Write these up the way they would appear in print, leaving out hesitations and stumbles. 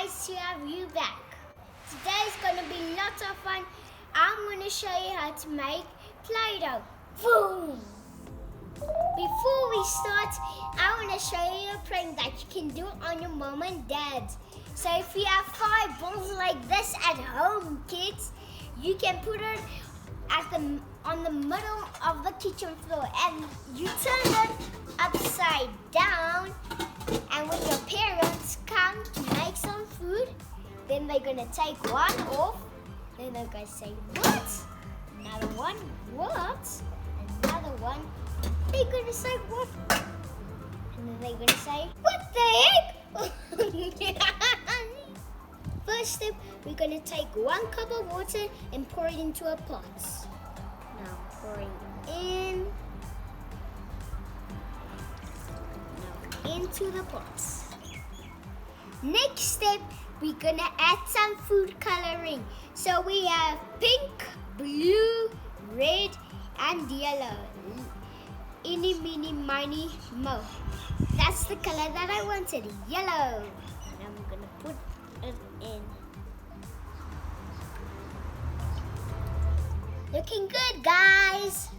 Nice to have you back. Today's gonna be lots of fun. I'm gonna show you how to make play-doh. Boom! Before we start, I wanna show you a prank that you can do on your mom and dad. So if you have 5 balls like this at home, kids, you can put it on the middle of the kitchen floor and you turn it upside down, and when your parents come to make some food, then they're gonna take one off, then they're gonna say what? Another one, what? Another one, they're gonna say what? And then they're gonna say, what the heck? First step, we're gonna take 1 cup of water and pour it into a pot. Now pouring in. Now into the pot. Next step, we're gonna add some food coloring. So we have pink, blue, red, and yellow. Eeny, meeny, miny, mo. That's the color that I wanted, yellow. And I'm gonna put it in. Looking good, guys.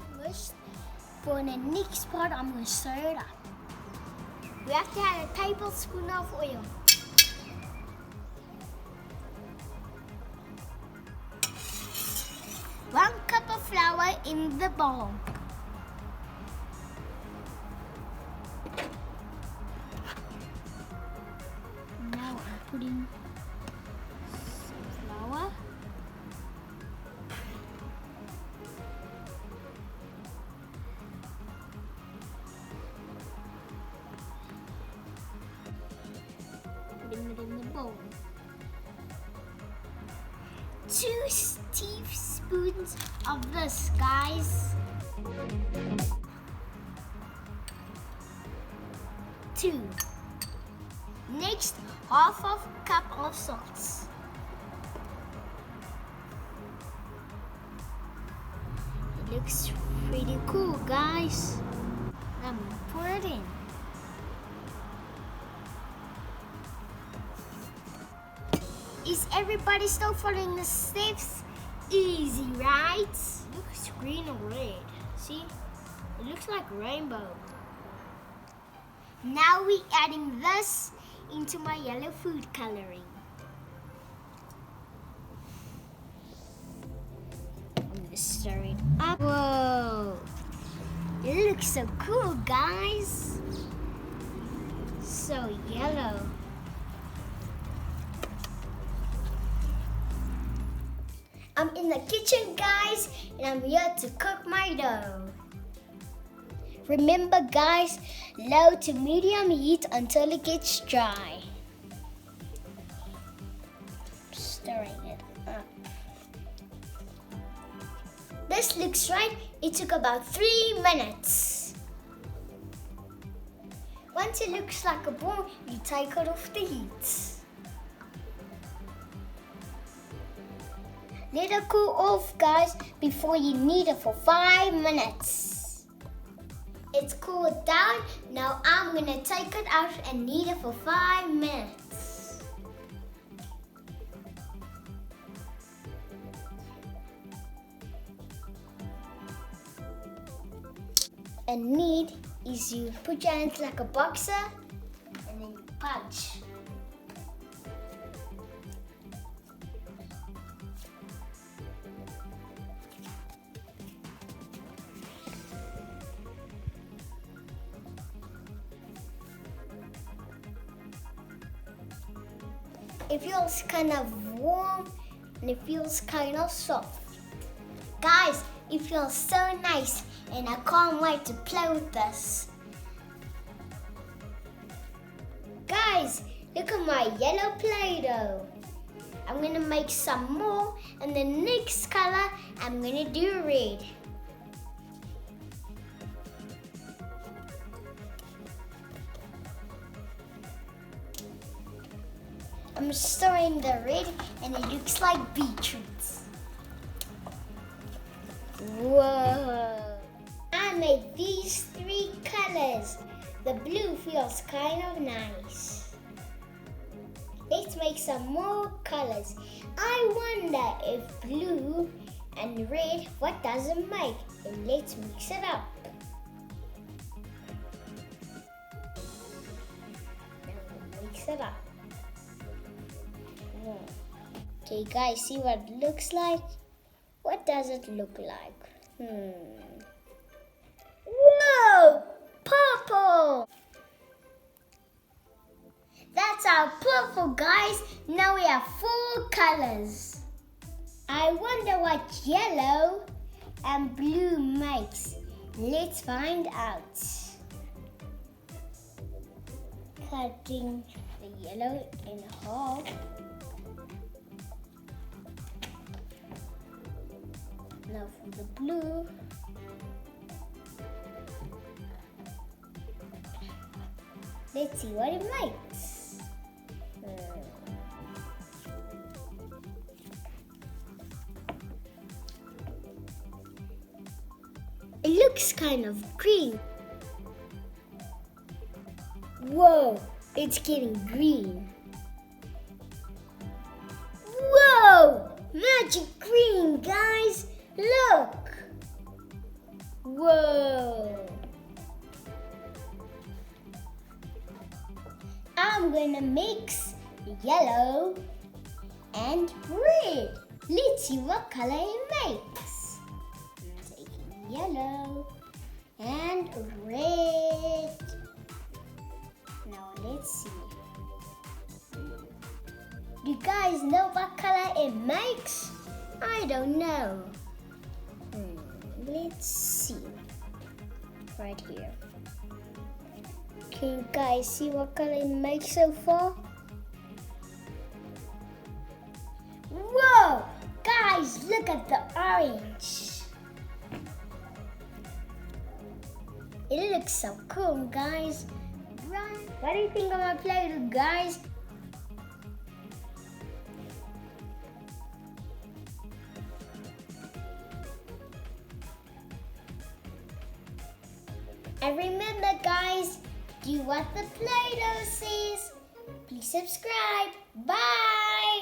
For the next part, I'm gonna stir it up. We have to add a tablespoon of oil. One cup of flour in the bowl. Now I'm putting some flour. Putting it in the bowl. 2 teaspoons of this, guys. 2. Next, half of a cup of salt. It looks pretty cool, guys. I'm gonna pour it in. Is everybody still following the steps? Easy, right? Looks green or red. See? It looks like rainbow. Now we're adding this into my yellow food coloring. I'm gonna stir it up. Whoa! It looks so cool, guys. So yellow. I'm in the kitchen, guys, and I'm here to cook my dough. Remember, guys, low to medium heat until it gets dry. Stirring it up. This looks right. It took about 3 minutes. Once it looks like a ball, you take it off the heat. Let it cool off, guys, before you knead it for 5 minutes. It's cooled down. Now I'm gonna take it out and knead it for 5 minutes. And knead is you put your hands like a boxer and then you punch. It feels kind of warm and it feels kind of soft. Guys, it feels so nice and I can't wait to play with this. Guys, look at my yellow play-doh. I'm gonna make some more, and the next color I'm gonna do red. I'm stirring the red and it looks like beetroots. Whoa! I made these 3 colors. The blue feels kind of nice. Let's make make some more colors. I wonder if blue and red, what does it make? And let's mix it up. Mix it up. Okay guys, see what it looks like? What does it look like? Whoa! Purple! That's our purple, guys. Now we have 4 colors. I wonder what yellow and blue makes. Let's find out. Cutting the yellow in half. Now for the blue. Let's see what it makes. It looks kind of green. Whoa, it's getting green. Whoa, magic green, guys. Look. Whoa. I'm gonna mix yellow and red. Let's see what color it makes. I'm taking yellow and red. Now let's see. Do you guys know what color it makes? I don't know. Let's see. Right here. Can you guys see what color it makes so far? Whoa! Guys, look at the orange. It looks so cool, guys. Right? What do you think of my play-doh, guys? And remember, guys, do what the play-doh says. Please subscribe. Bye.